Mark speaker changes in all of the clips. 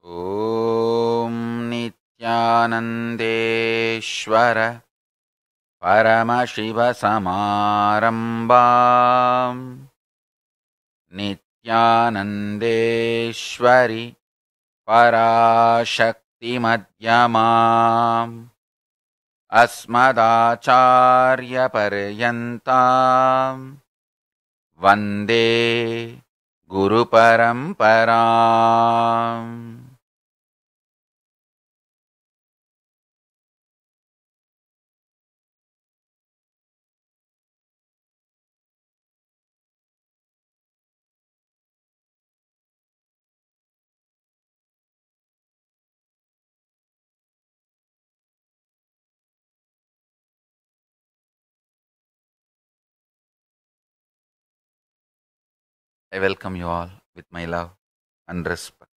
Speaker 1: ॐ नित्यानन्देश्वर परमशिवसमारम्भाम् नित्यानन्देश्वरि पराशक्तिमध्यमाम् अस्मदाचार्यपर्यन्ताम् वन्दे गुरुपरम्पराम्। I welcome you all with my love and respect.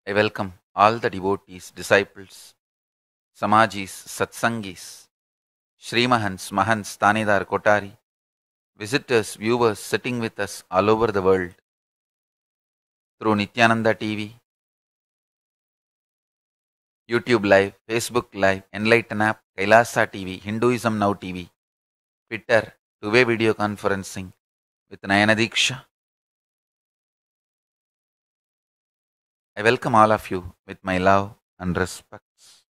Speaker 1: I welcome all the devotees, disciples, Samajis, Satsangis, Srimahans, Mahants, Tanidar, Kotari, visitors, viewers sitting with us all over the world through Nityananda TV, YouTube Live, Facebook Live, Enlighten App, Kailasa TV, Hinduism Now TV, Twitter, two-way video conferencing with Nayana Diksha. I welcome all of you with my love and respects.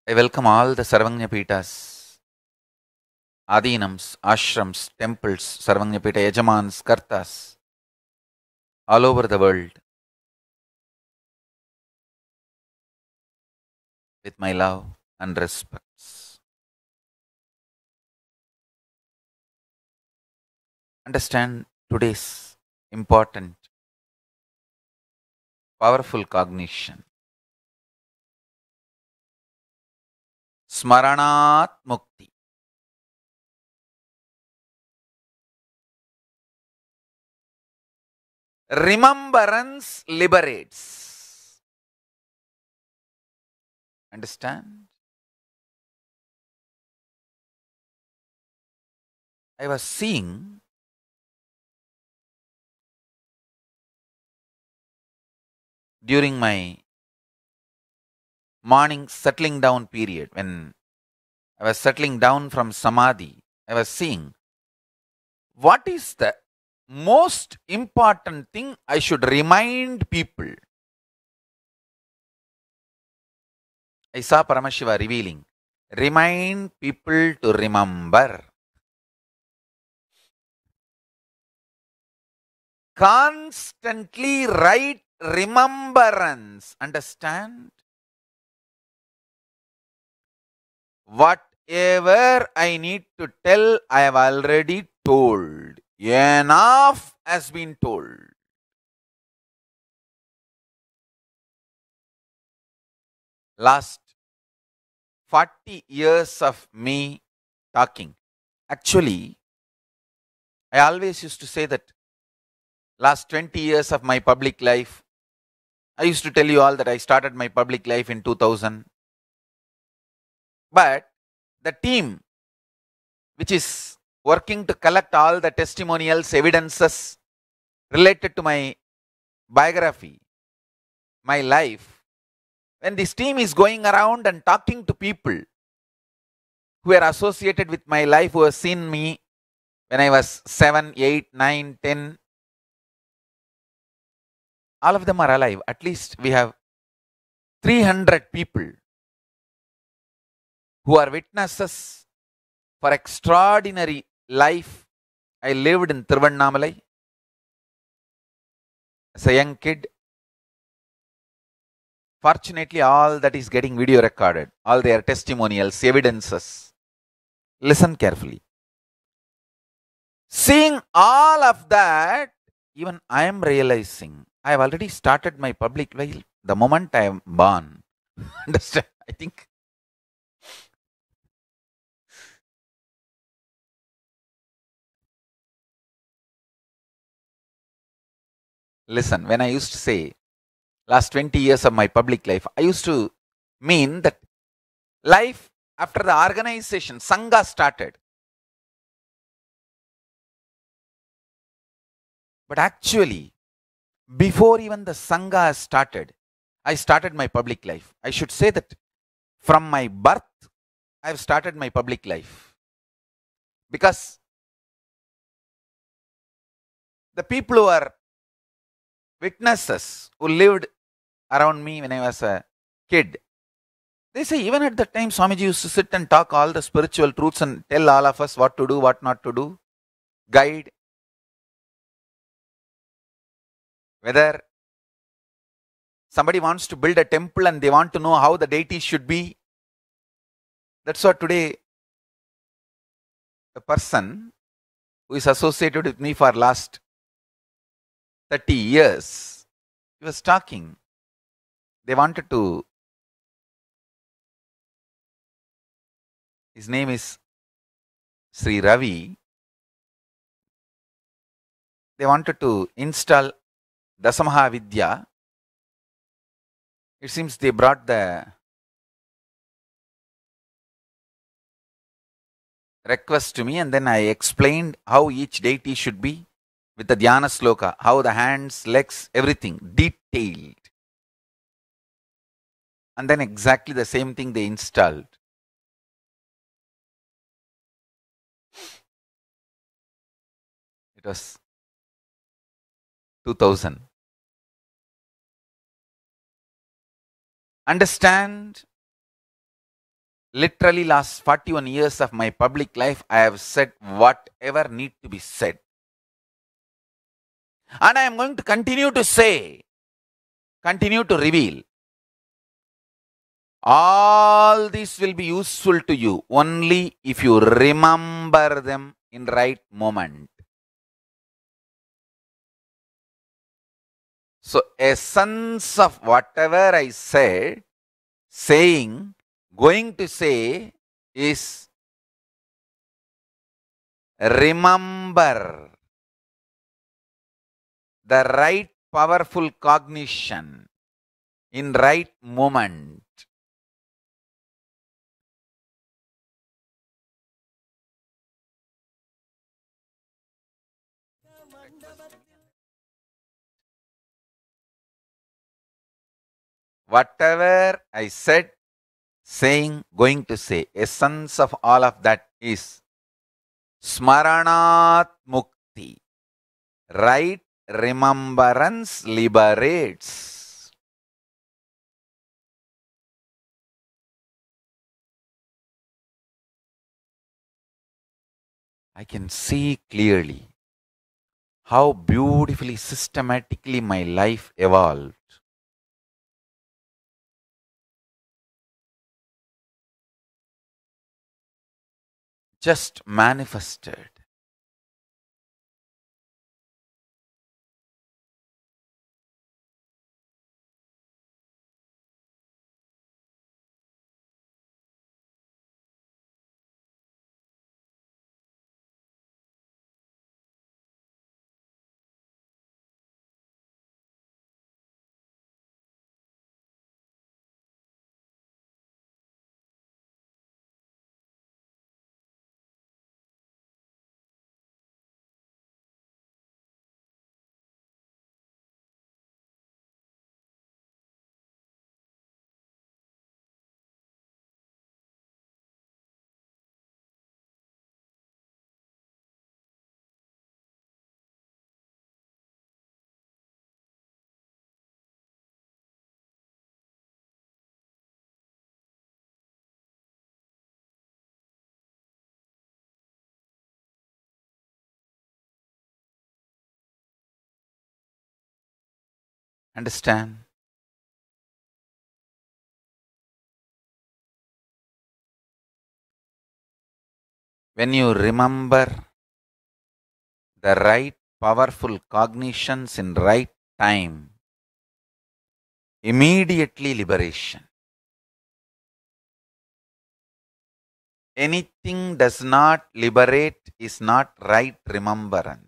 Speaker 1: I welcome all the Sarvanya Pitas, Adinams, Ashrams, temples, Sarvanya Pita Yajamans, Kartas, all over the world with my love and respects. Understand today's important, powerful cognition. Smaranat Mukti. Remembrance liberates. Understand? I was seeing during my morning settling down period, when I was settling down from Samadhi, I was seeing what is the most important thing I should remind people. I saw Paramashiva revealing, remind people to remember. Constantly write remembrance. Understand? Whatever I need to tell, I have already told. Enough has been told. Last 40 years of me talking. Actually, I always used to say that last 20 years of my public life, I used to tell you all that I started my public life in 2000. But the team which is working to collect all the testimonials, evidences related to my biography, my life, when this team is going around and talking to people who are associated with my life, who have seen me when I was 7, 8, 9, 10, all of them are alive. At least we have 300 people who are witnesses for extraordinary life I lived in Tiruvannamalai as a young kid. Fortunately, all that is getting video recorded, all their testimonials, evidences. Listen carefully. Seeing all of that, even I am realizing I have already started my public life the moment I am born. Understand? I think. Listen, when I used to say last 20 years of my public life, I used to mean that life after the organization, Sangha started. But actually, before even the Sangha started, I started my public life. I should say that from my birth, I have started my public life. Because the people who are witnesses, who lived around me when I was a kid, they say even at that time, Swamiji used to sit and talk all the spiritual truths and tell all of us what to do, what not to do, guide. Whether somebody wants to build a temple and they want to know how the deity should be, that's what today a person who is associated with me for last 30 years, he was talking. They wanted to, his name is Sri Ravi. They wanted to install Dasamaha Vidya. It seems they brought the request to me, and then I explained how each deity should be with the Dhyana Sloka, how the hands, legs, everything, detailed. And then exactly the same thing they installed. It was 2000. Understand, literally last 41 years of my public life, I have said whatever need to be said. And I am going to continue to say, continue to reveal. All this will be useful to you only if you remember them in right moment. So essence of whatever I said, saying, going to say is remember the right powerful cognition in right moment. Whatever I said, saying, going to say, essence of all of that is Smaranat Mukti. Right remembrance liberates. I can see clearly how beautifully, systematically my life evolved. Just manifested. Understand? When you remember the right powerful cognitions in right time, immediately liberation. Anything does not liberate is not right remembrance.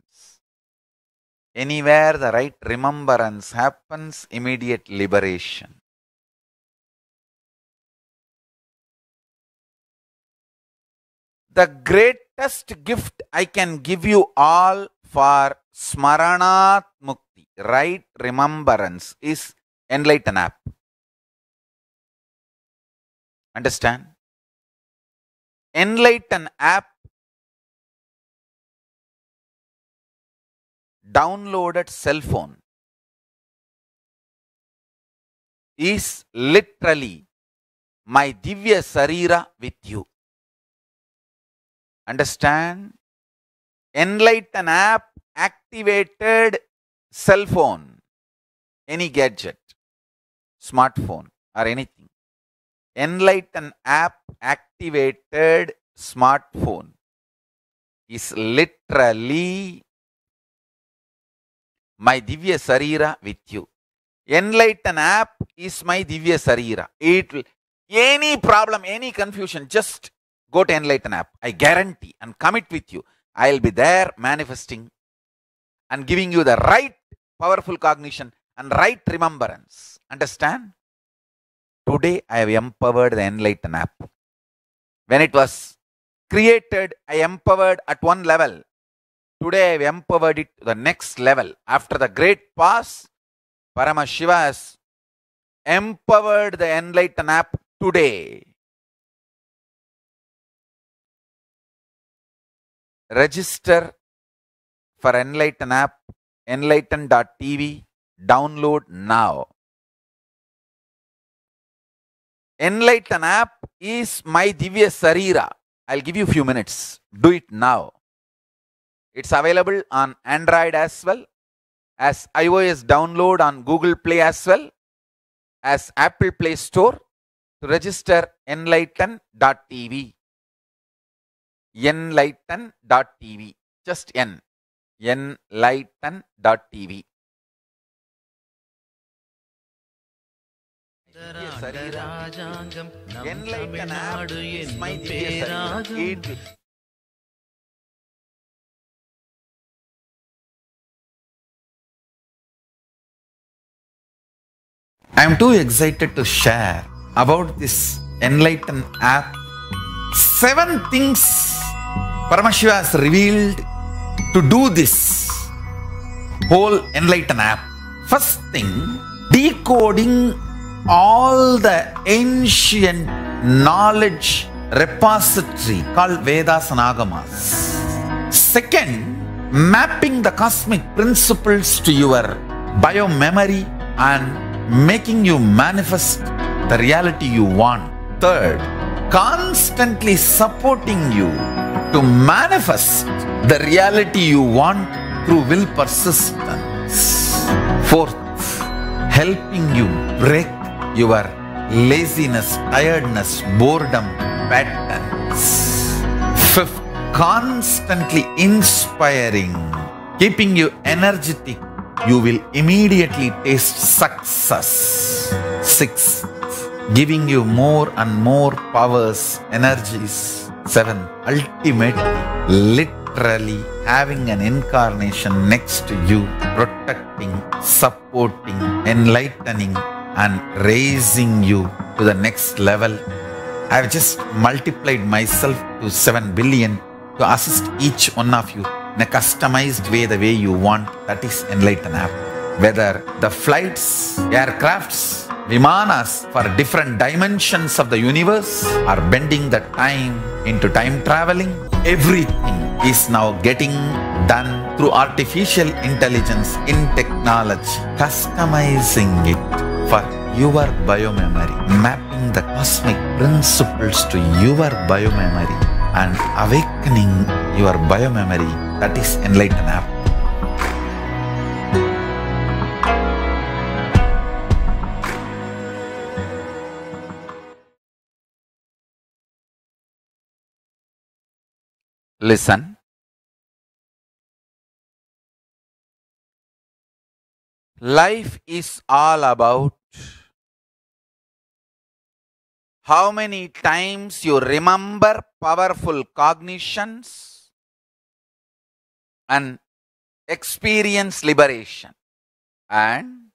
Speaker 1: Anywhere the right remembrance happens, immediate liberation. The greatest gift I can give you all for Smaranat Mukti, right remembrance, is Enlighten app. Understand? Enlighten app downloaded cell phone is literally my Divya Sarira with you. Understand? Enlighten app activated cell phone, any gadget, smartphone or anything. Enlighten app activated smartphone is literally my Divya Sarira with you. Enlighten app is my Divya Sarira. It will, any problem, any confusion, just go to Enlighten app. I guarantee and commit with you, I'll be there manifesting and giving you the right powerful cognition and right remembrance. Understand? Today I have empowered the Enlighten app. When it was created, I empowered at one level. Today I have empowered it to the next level. After the great pause, Paramashiva has empowered the Enlighten app today. Register for Enlighten app, enlighten.tv, download now. Enlighten app is my Divya Sarira. I'll give you a few minutes. Do it now. It's available on Android as well as iOS download on Google Play as well as Apple Play Store. To register, enlighten.tv. Enlighten.tv. Just N. Enlighten.tv. Enlighten app is my Divya Sarira. I am too excited to share about this Enlighten app. 7 things Paramashiva has revealed to do this whole Enlighten app. First thing, decoding all the ancient knowledge repository called Vedas and Agamas. Second, mapping the cosmic principles to your biomemory and making you manifest the reality you want. Third, constantly supporting you to manifest the reality you want through will persistence. Fourth, helping you break your laziness, tiredness, boredom patterns. Fifth, constantly inspiring, keeping you energetic. You will immediately taste success. Sixth, giving you more and more powers, energies. Seventh, ultimately, literally having an incarnation next to you, protecting, supporting, enlightening, and raising you to the next level. I have just multiplied myself to 7 billion to assist each one of you in a customized way, the way you want. That is Enlighten app. Whether the flights, aircrafts, vimanas for different dimensions of the universe are bending the time into time traveling, everything is now getting done through artificial intelligence in technology, customizing it for your biomemory, mapping the cosmic principles to your biomemory and awakening your biomemory. That is Enlighten app. Listen. Life is all about how many times you remember powerful cognitions and experience liberation, and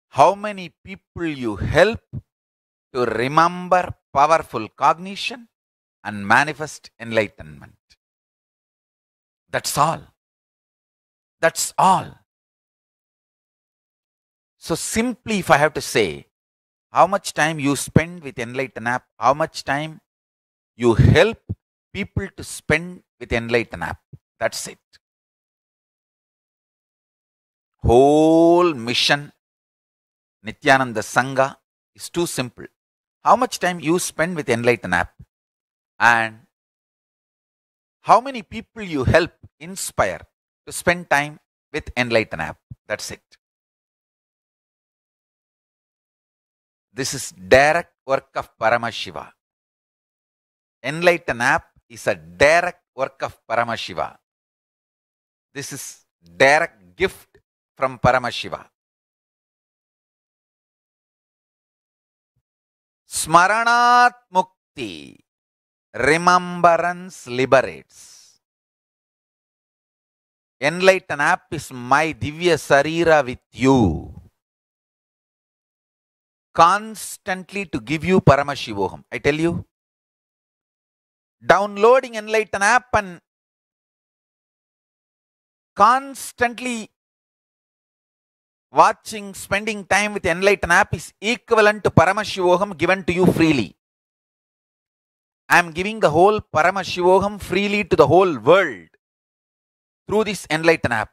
Speaker 1: how many people you help to remember powerful cognition and manifest enlightenment. That's all. That's all. So simply, if I have to say, how much time you spend with Enlighten app, how much time you help people to spend with Enlighten app. That's it. Whole mission Nityananda Sangha is too simple. How much time you spend with Enlighten app and how many people you help inspire to spend time with Enlighten app. That's it. This is direct work of Paramashiva. Enlighten app is a direct work of Paramashiva. This is direct gift from Paramashiva. Smaranat Mukti. Remembrance liberates. Enlighten app is my Divya Sarira with you. Constantly to give you Paramashivoham. I tell you, downloading Enlighten app and constantly watching, spending time with Enlighten app is equivalent to Paramashivoham given to you freely. I am giving the whole Paramashivoham freely to the whole world through this Enlighten app.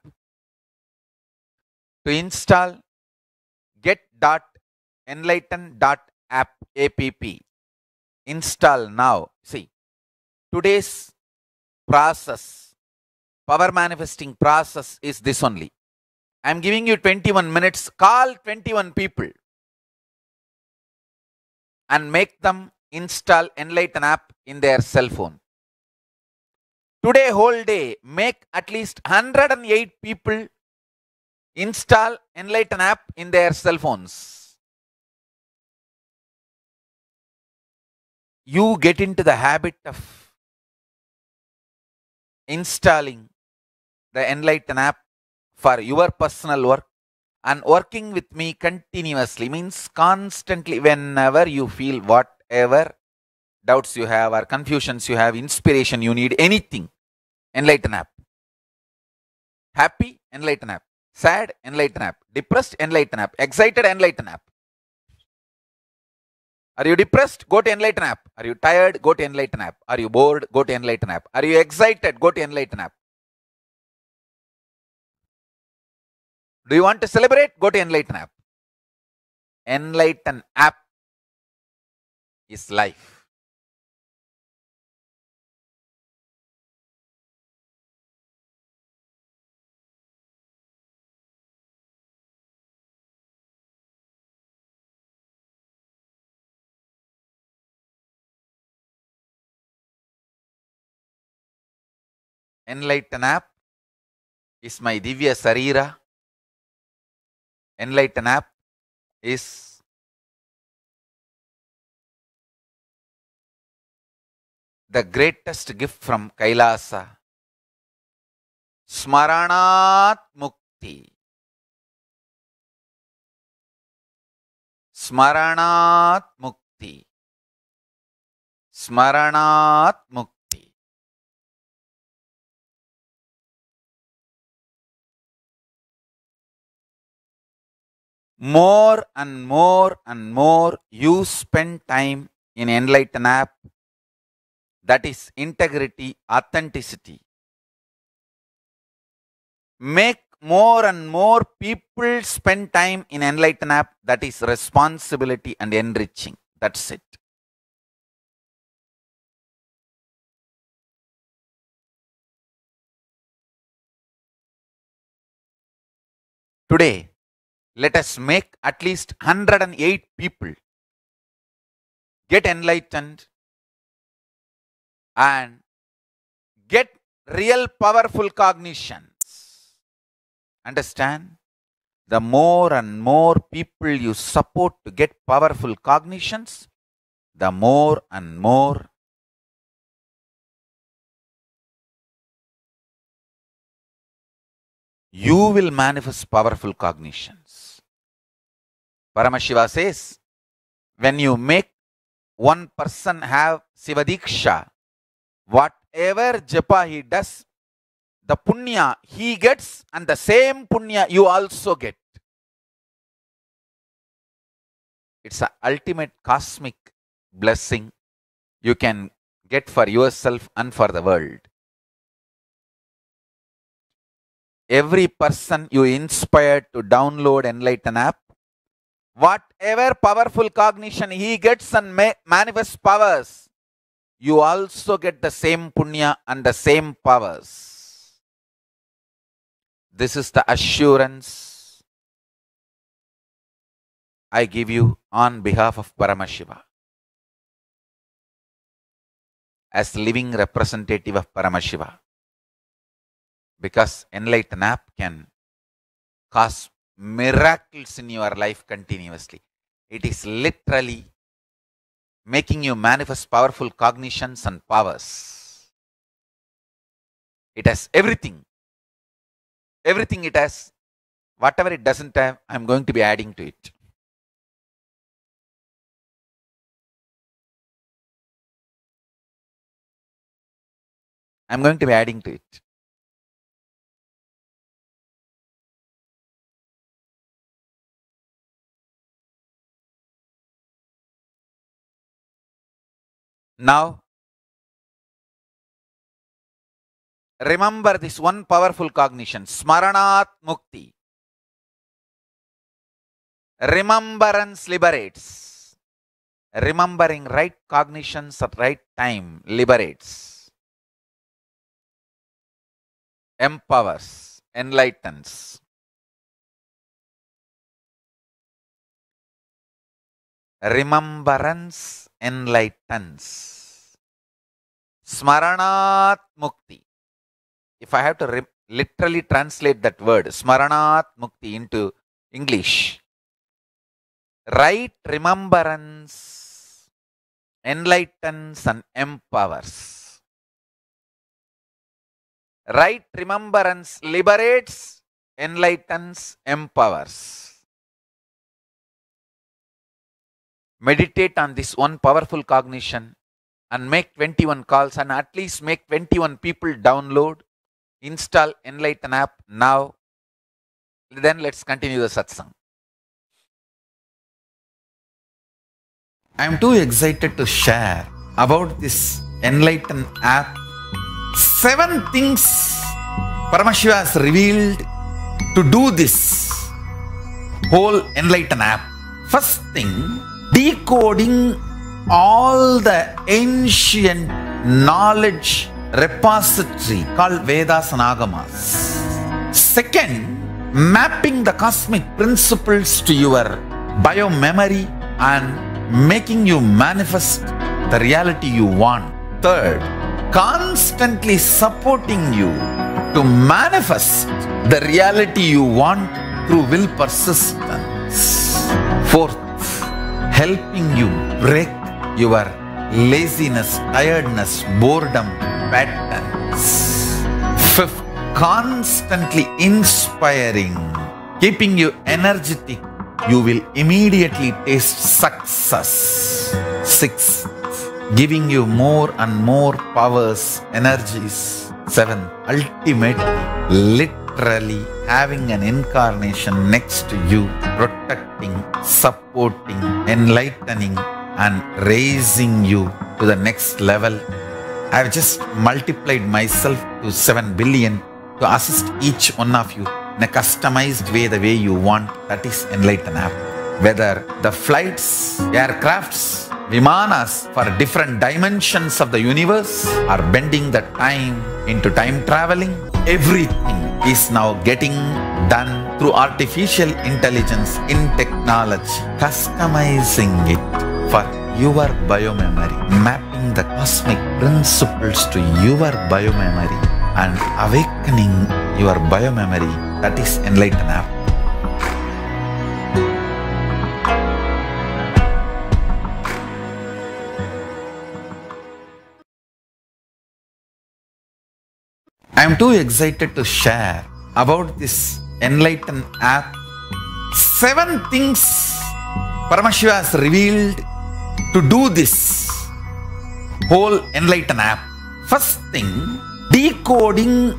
Speaker 1: To install, get.enlighten.app. Install now. See, today's process, power manifesting process is this only. I am giving you 21 minutes. Call 21 people and make them install Enlighten app in their cell phone. Today whole day, make at least 108 people install Enlighten app in their cell phones. You get into the habit of installing the Enlighten app for your personal work and working with me continuously, means constantly, whenever you feel whatever doubts you have or confusions you have, inspiration you need, anything, Enlighten app. Happy, Enlighten app. Sad, Enlighten app. Depressed, Enlighten app. Excited, Enlighten app. Are you depressed? Go to Enlighten app. Are you tired? Go to Enlighten app. Are you bored? Go to Enlighten app. Are you excited? Go to Enlighten app. Do you want to celebrate? Go to Enlighten app. Enlighten app is life. Enlighten app is my Divya Sarira. Enlighten app is the greatest gift from Kailasa. Smaranat Mukti. Smaranat Mukti. Smaranat Mukti. More and more and more you spend time in Enlighten app, that is integrity, authenticity. Make more and more people spend time in Enlighten app, that is responsibility and enriching. That's it. Today, let us make at least 108 people get enlightened and get real powerful cognitions. Understand? The more and more people you support to get powerful cognitions, the more and more you will manifest powerful cognitions. Paramashiva says, when you make one person have Sivadiksha, whatever japa he does, the punya he gets and the same punya you also get. It's an ultimate cosmic blessing you can get for yourself and for the world. Every person you inspire to download Enlighten app, whatever powerful cognition he gets and manifests powers, you also get the same punya and the same powers. This is the assurance I give you on behalf of Paramashiva. As living representative of Paramashiva. Because Enlighten app can cause miracles in your life continuously. It is literally making you manifest powerful cognitions and powers. It has everything. Everything it has. Whatever it doesn't have, I'm going to be adding to it. I'm going to be adding to it. Now, remember this one powerful cognition, Smaranat Mukti. Remembrance liberates. Remembering right cognitions at right time liberates. Empowers, enlightens. Remembrance enlightens. Smaranat Mukti. If I have to literally translate that word, Smaranat Mukti, into English, right remembrance enlightens and empowers. Right remembrance liberates, enlightens, empowers. Meditate on this one powerful cognition and make 21 calls and at least make 21 people download, install Enlighten app now. Then let's continue the satsang. I am too excited to share about this Enlighten app. 7 things Paramashiva has revealed to do this whole Enlighten app. First thing, decoding all the ancient knowledge repository called Vedas and Agamas. Second, mapping the cosmic principles to your biomemory and making you manifest the reality you want. Third, constantly supporting you to manifest the reality you want through will persistence. Fourth, helping you break your laziness, tiredness, boredom patterns. Fifth, constantly inspiring, keeping you energetic. You will immediately taste success. Sixth, giving you more and more powers, energies. Seventh, ultimately, literally having an incarnation next to you, protecting, supporting, enlightening, and raising you to the next level. I've just multiplied myself to 7 billion to assist each one of you in a customized way, the way you want. That is Enlighten app. Whether the flights, aircrafts, vimanas for different dimensions of the universe are bending the time into time traveling, everything is now getting done through artificial intelligence in technology, customizing it for your biomemory, mapping the cosmic principles to your biomemory and awakening your biomemory. That is Enlighten app. I am too excited to share about this Enlighten app. 7 things Paramashiva has revealed to do this whole Enlighten app. First thing, decoding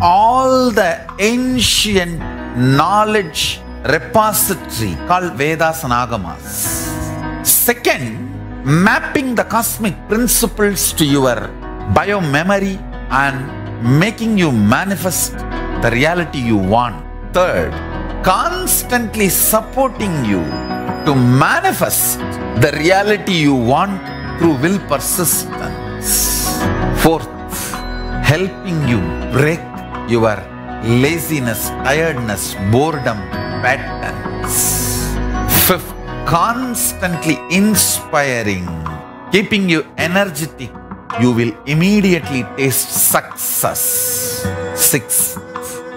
Speaker 1: all the ancient knowledge repository called Vedas and Agamas. Second, mapping the cosmic principles to your bio-memory and making you manifest the reality you want. Third, constantly supporting you to manifest the reality you want through will persistence. Fourth, helping you break your laziness, tiredness, boredom patterns. Fifth, constantly inspiring, keeping you energetic. You will immediately taste success. Sixth,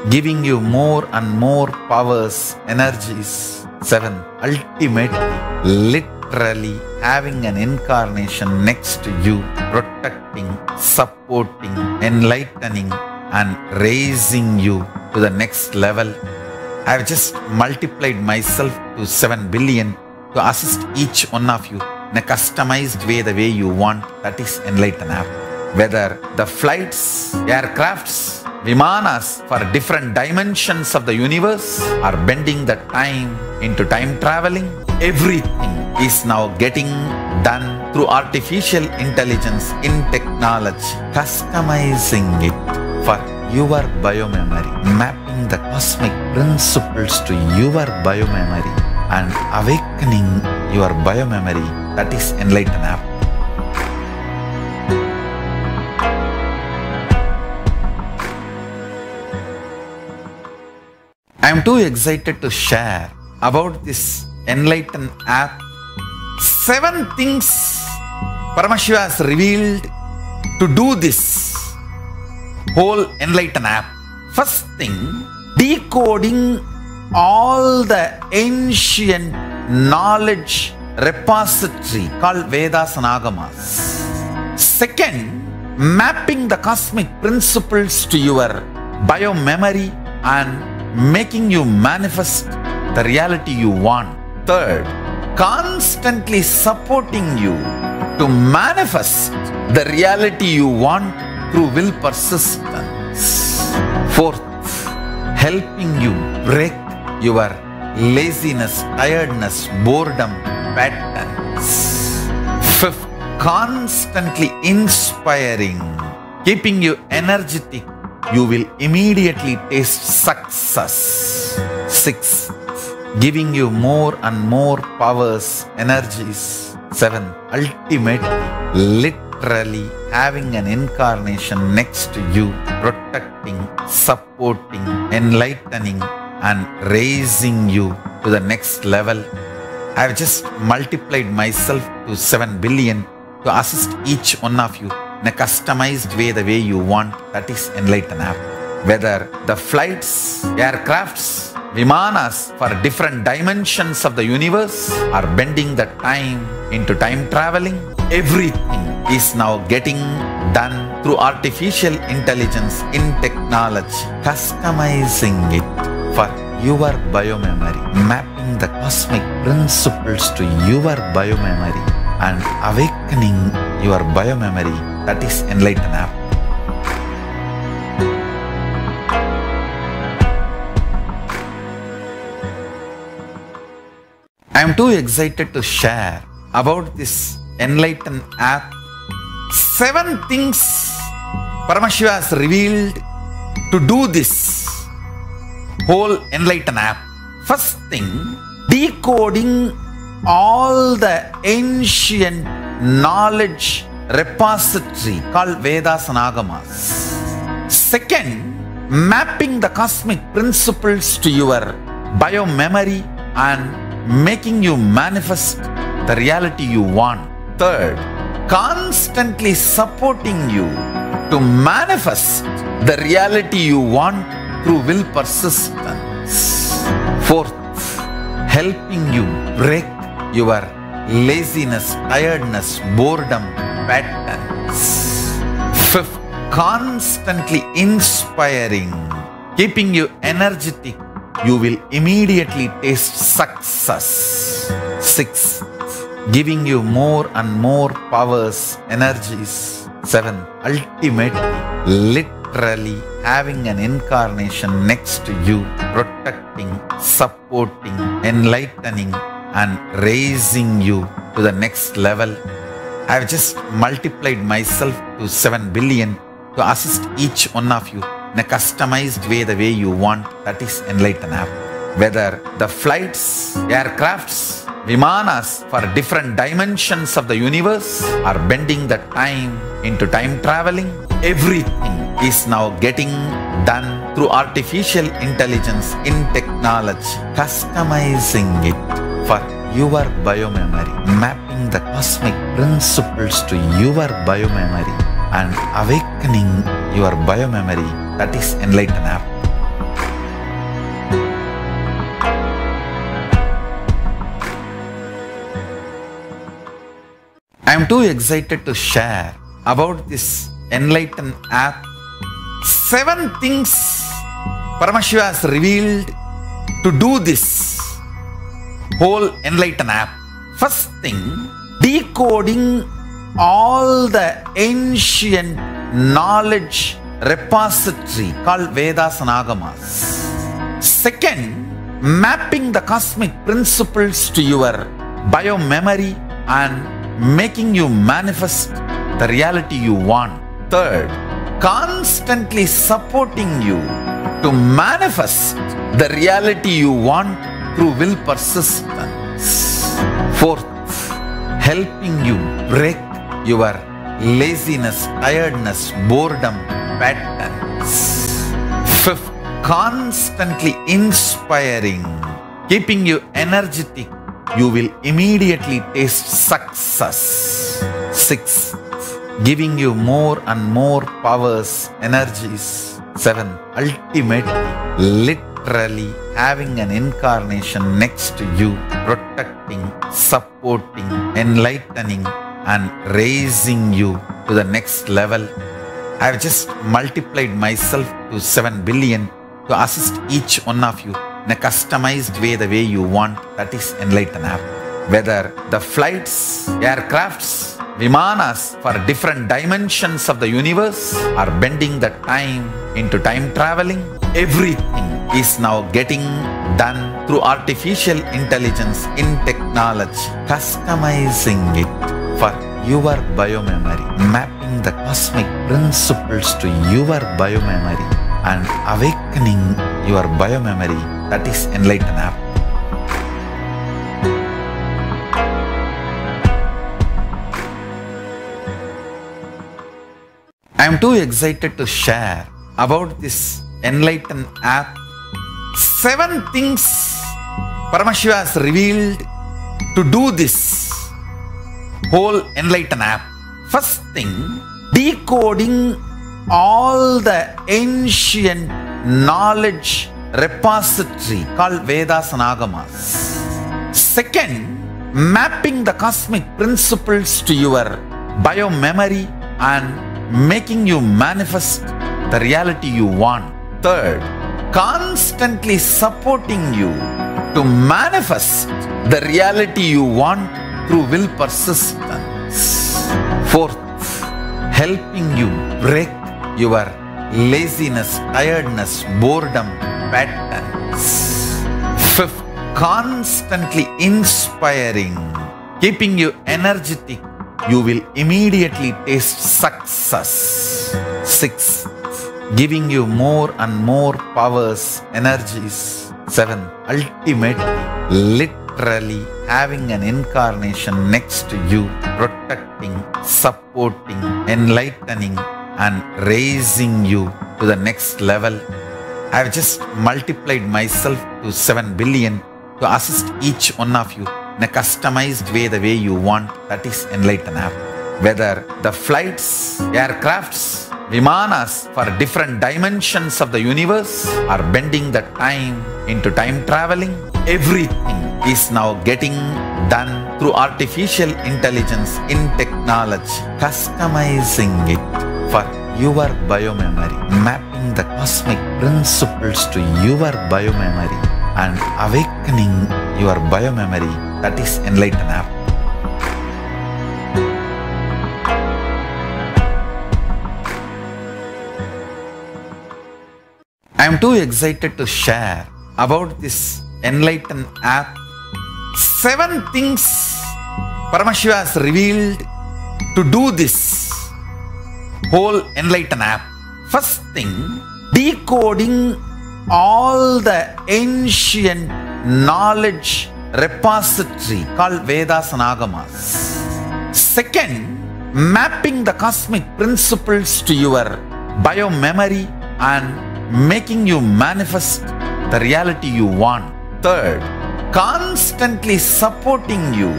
Speaker 1: giving you more and more powers, energies. Seven, ultimately, literally having an incarnation next to you, protecting, supporting, enlightening, and raising you to the next level. I have just multiplied myself to 7 billion to assist each one of you in a customized way, the way you want. That is Enlighten app. Whether the flights, aircrafts, Vimanas for different dimensions of the universe are bending the time into time traveling, everything is now getting done through artificial intelligence in technology, customizing it for your biomemory, mapping the cosmic principles to your biomemory and awakening your biomemory. That is Enlighten app. I am too excited to share about this Enlighten app. 7 things Paramashiva has revealed to do this whole Enlighten app. First thing, decoding all the ancient knowledge repository called Vedas and Agamas. Second, mapping the cosmic principles to your biomemory and making you manifest the reality you want. Third, constantly supporting you to manifest the reality you want through will persistence. Fourth, helping you break your laziness, tiredness, boredom patterns. Fifth, constantly inspiring, keeping you energetic. You will immediately taste success. Sixth, giving you more and more powers, energies. Seven, ultimately, literally having an incarnation next to you, protecting, supporting, enlightening, and raising you to the next level. I have just multiplied myself to 7 billion to assist each one of you in a customized way, the way you want. That is Enlighten app. Whether the flights, aircrafts, Vimanas for different dimensions of the universe are bending the time into time traveling, everything is now getting done through artificial intelligence in technology, customizing it for your biomemory, mapping the cosmic principles to your biomemory and awakening your biomemory. That is Enlighten app. I am too excited to share about this Enlighten app. 7 things Paramashiva has revealed to do this whole Enlighten app. First thing, decoding all the ancient knowledge repository called Vedas and Agamas. Second, mapping the cosmic principles to your biomemory and making you manifest the reality you want. Third, constantly supporting you to manifest the reality you want through will persistence. Fourth, helping you break your laziness, tiredness, boredom patterns. Fifth, constantly inspiring, keeping you energetic. You will immediately taste success. Sixth, giving you more and more powers, energies. 7. Ultimately, literally having an incarnation next to you, protecting, supporting, enlightening, and raising you to the next level. I have just multiplied myself to 7 billion to assist each one of you in a customized way, the way you want. That is Enlighten app. Whether the flights, aircrafts, Vimanas for different dimensions of the universe are bending the time into time traveling, everything is now getting done through artificial intelligence in technology, customizing it for your biomemory, mapping the cosmic principles to your biomemory and awakening your biomemory. That is Enlighten app. I am too excited to share about this Enlighten app. 7 things Paramashiva has revealed to do this whole Enlighten app. First thing, decoding all the ancient knowledge repository called Vedas and Agamas. Second, mapping the cosmic principles to your biomemory and making you manifest the reality you want. Third, constantly supporting you to manifest the reality you want through will persistence. Fourth, helping you break your laziness, tiredness, boredom patterns. Fifth, constantly inspiring, keeping you energetic. You will immediately taste success. Sixth, giving you more and more powers, energies. 7. Ultimately, literally having an incarnation next to you, protecting, supporting, enlightening, and raising you to the next level. I have just multiplied myself to 7 billion to assist each one of you in a customized way, the way you want. That is Enlighten app. Whether the flights, aircrafts, Vimanas for different dimensions of the universe are bending the time into time traveling, everything is now getting done through artificial intelligence in technology, customizing it for your biomemory, mapping the cosmic principles to your biomemory and awakening your biomemory. That is Enlighten app. I am too excited to share about this Enlighten app. 7 things Paramashiva has revealed to do this whole Enlighten app. First thing, decoding all the ancient knowledge repository called Vedas and Agamas. Second, mapping the cosmic principles to your biomemory and making you manifest the reality you want. Third, constantly supporting you to manifest the reality you want through will persistence. Fourth, helping you break your laziness, tiredness, boredom patterns. Fifth, constantly inspiring, keeping you energetic. You will immediately taste success. Sixth, giving you more and more powers, energies. 7. Ultimately, literally having an incarnation next to you, protecting, supporting, enlightening, and raising you to the next level. I have just multiplied myself to 7 billion to assist each one of you in a customized way, the way you want. That is Enlighten app. Whether the flights, aircrafts, Vimanas for different dimensions of the universe are bending the time into time traveling, everything is now getting done through artificial intelligence in technology, customizing it for your biomemory, mapping the cosmic principles to your biomemory and awakening your biomemory. That is Enlighten app. I'm too excited to share about this Enlighten app. 7 things Paramashiva has revealed to do this whole Enlighten app. First thing, decoding all the ancient knowledge repository called Vedas and Agamas. Second, mapping the cosmic principles to your biomemory and making you manifest the reality you want. Third, constantly supporting you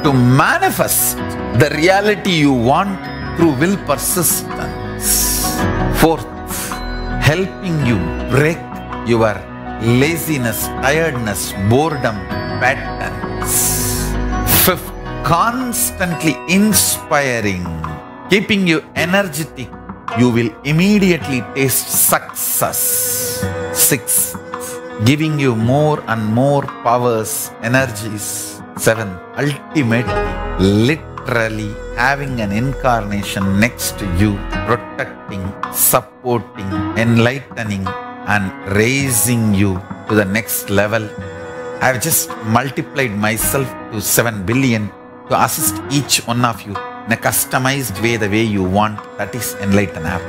Speaker 1: to manifest the reality you want through will persistence. Fourth, helping you break your laziness, tiredness, boredom patterns. Fifth, constantly inspiring, keeping you energetic. You will immediately taste success. Sixth, giving you more and more powers, energies. Seventh, ultimately, literally having an incarnation next to you, protecting, supporting, enlightening, and raising you to the next level. I have just multiplied myself to 7 billion to assist each one of you in a customized way, the way you want. That is Enlighten app.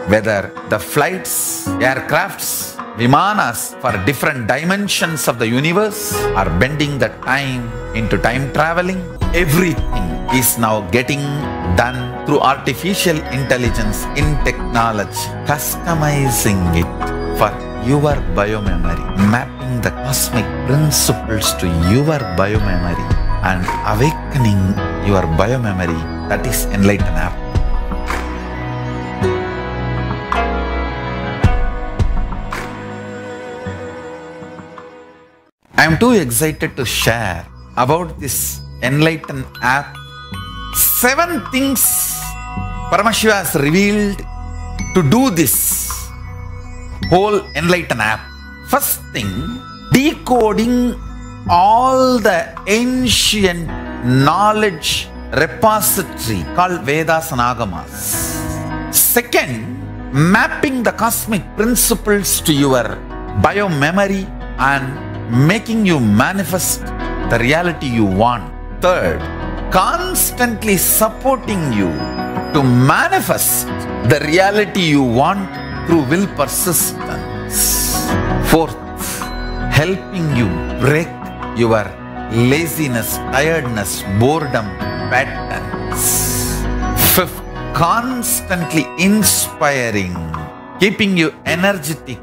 Speaker 1: Whether the flights, aircrafts, vimanas for different dimensions of the universe are bending the time into time traveling, everything is now getting done through artificial intelligence in technology, customizing it for your biomemory, mapping the cosmic principles to your biomemory and awakening your biomemory. That is Enlighten app. I am too excited to share about this Enlighten app. 7 things Paramashiva has revealed to do this whole Enlighten app. First thing, decoding all the ancient knowledge repository called Vedas and Agamas. Second, mapping the cosmic principles to your biomemory and making you manifest the reality you want. Third, constantly supporting you to manifest the reality you want through will persistence. Fourth, helping you break your laziness, tiredness, boredom patterns. Fifth, constantly inspiring, keeping you energetic.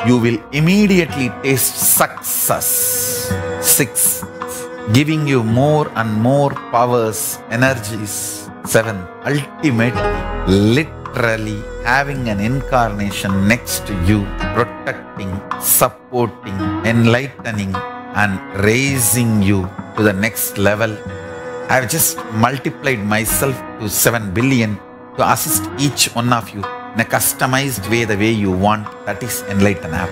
Speaker 1: You will immediately taste success. Sixth, giving you more and more powers, energies. Seventh, ultimately, literally having an incarnation next to you, protecting, supporting, enlightening, and raising you to the next level. I have just multiplied myself to 7 billion to assist each one of you in a customized way, the way you want. That is Enlighten app.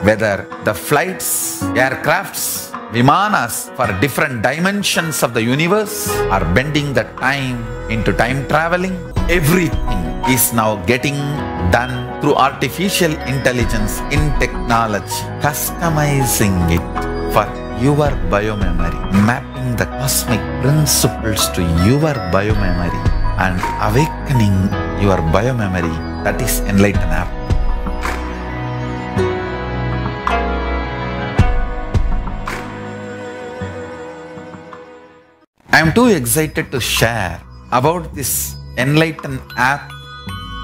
Speaker 1: Whether the flights, aircrafts, vimanas for different dimensions of the universe are bending the time into time traveling, everything is now getting done through artificial intelligence in technology, customizing it for your biomemory, mapping the cosmic principles to your biomemory and awakening your biomemory. That is Enlighten app. I am too excited to share about this Enlighten app.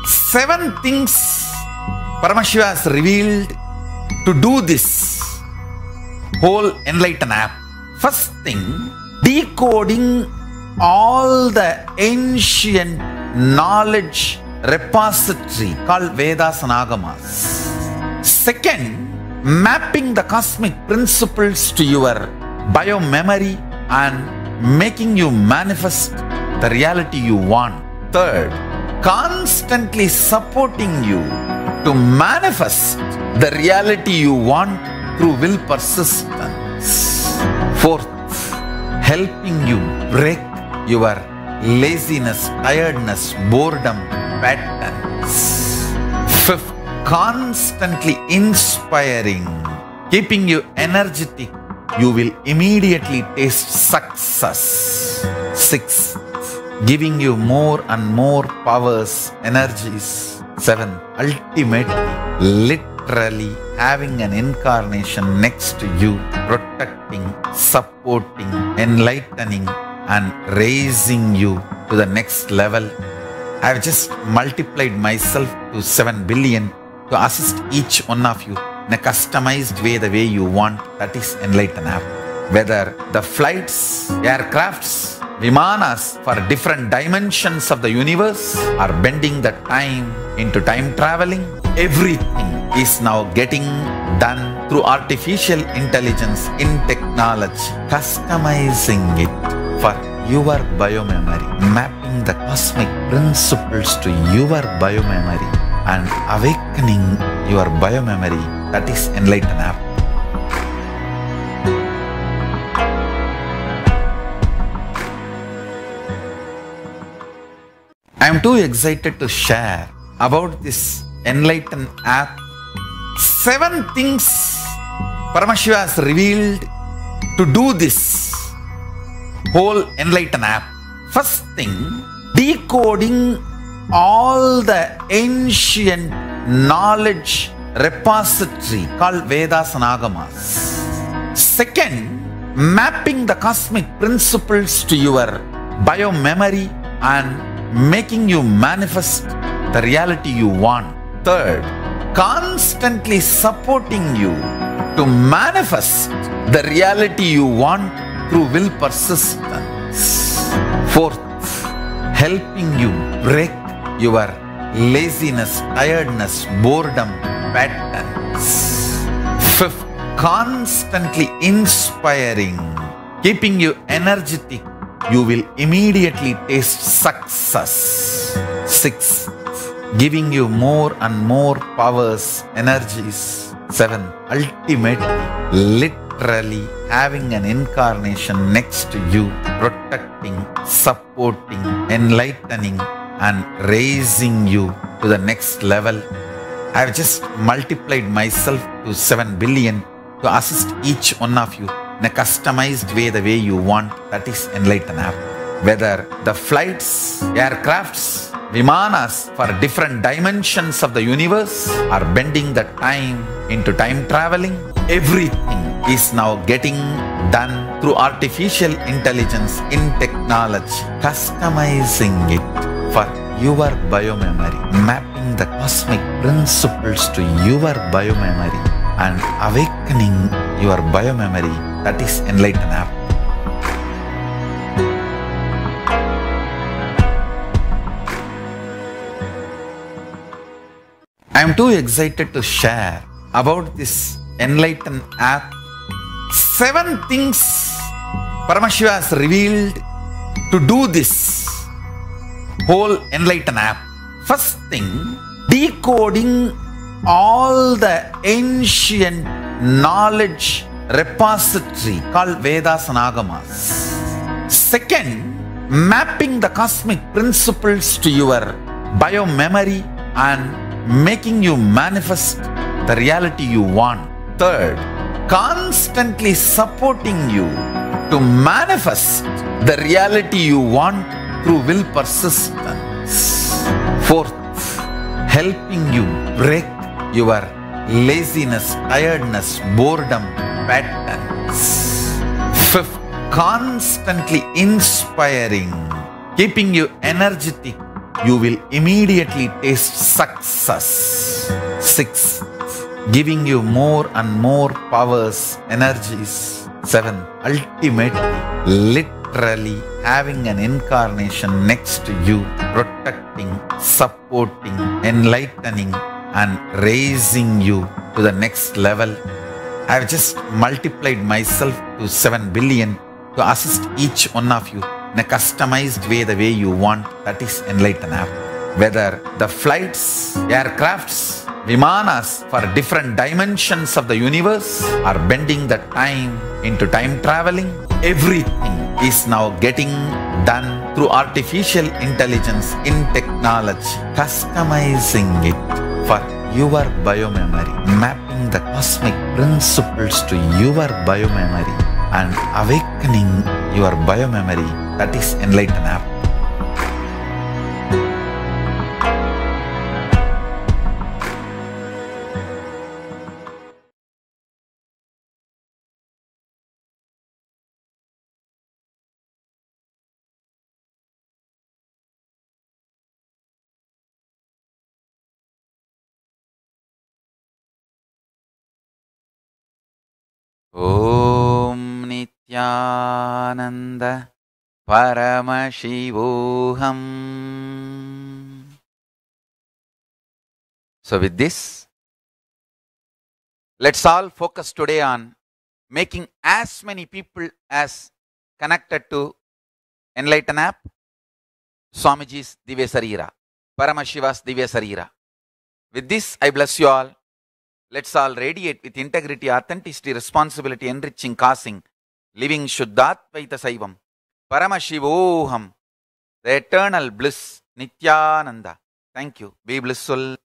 Speaker 1: 7 things Paramashiva has revealed to do this whole Enlighten app. First thing, decoding all the ancient knowledge repository called Vedas and Agamas. Second, mapping the cosmic principles to your biomemory and making you manifest the reality you want. Third, constantly supporting you to manifest the reality you want through will persistence. Fourth, helping you break your laziness, tiredness, boredom patterns. Fifth, constantly inspiring, keeping you energetic, you will immediately taste success. 6. Giving you more and more powers, energies. 7. Ultimately, literally having an incarnation next to you, protecting, supporting, enlightening, and raising you to the next level. I have just multiplied myself to 7 billion to assist each one of you in a customized way, the way you want. That is Enlighten app. Whether the flights, aircrafts, Vimanas for different dimensions of the universe are bending the time into time traveling, everything is now getting done through artificial intelligence in technology, customizing it for your biomemory, mapping the cosmic principles to your biomemory and awakening your biomemory. That is Enlighten app. I am too excited to share about this Enlighten app. 7 things Paramashiva has revealed to do this whole Enlighten app. First thing, decoding all the ancient knowledge repository called Vedas and Agamas. Second, mapping the cosmic principles to your biomemory and making you manifest the reality you want. Third, constantly supporting you to manifest the reality you want through will persistence. Fourth, helping you break your laziness, tiredness, boredom patterns. Fifth, constantly inspiring, keeping you energetic, you will immediately taste success. 6. Giving you more and more powers, energies. 7. Ultimately, literally having an incarnation next to you, protecting, supporting, enlightening, and raising you to the next level. I have just multiplied myself to 7 billion to assist each one of you in a customized way, the way you want. That is Enlighten app. Whether the flights, aircrafts, Vimanas for different dimensions of the universe are bending the time into time traveling, everything is now getting done through artificial intelligence in technology, customizing it for your biomemory, mapping the cosmic principles to your biomemory and awakening your biomemory. That is Enlighten app. I am too excited to share about this Enlighten app. 7 things Paramashiva has revealed to do this whole Enlighten app. First thing, decoding all the ancient knowledge repository called Vedas and Agamas. Second, mapping the cosmic principles to your biomemory and making you manifest the reality you want. Third, constantly supporting you to manifest the reality you want through will persistence. Fourth, helping you break your laziness, tiredness, boredom patterns. Fifth, constantly inspiring, keeping you energetic, you will immediately taste success. 6. Giving you more and more powers, energies. 7. Ultimately, literally having an incarnation next to you, protecting, supporting, enlightening, and raising you to the next level. I have just multiplied myself to 7 billion to assist each one of you in a customized way, the way you want. That is Enlighten app. Whether the flights, aircrafts, Vimanas for different dimensions of the universe are bending the time into time traveling, everything is now getting done through artificial intelligence in technology, customizing it for your biomemory, mapping the cosmic principles to your biomemory and awakening your biomemory. That is Enlighten app. Om Nityananda Paramashivoham. So with this, let's all focus today on making as many people as connected to Enlighten app, Swamiji's Divya Sarira, Paramashiva's Divya Sarira. With this, I bless you all. Let's all radiate with integrity, authenticity, responsibility, enriching, causing, living Shuddhatvaita Saivam, Paramashivoham, the eternal bliss, Nityananda. Thank you. Be blissful.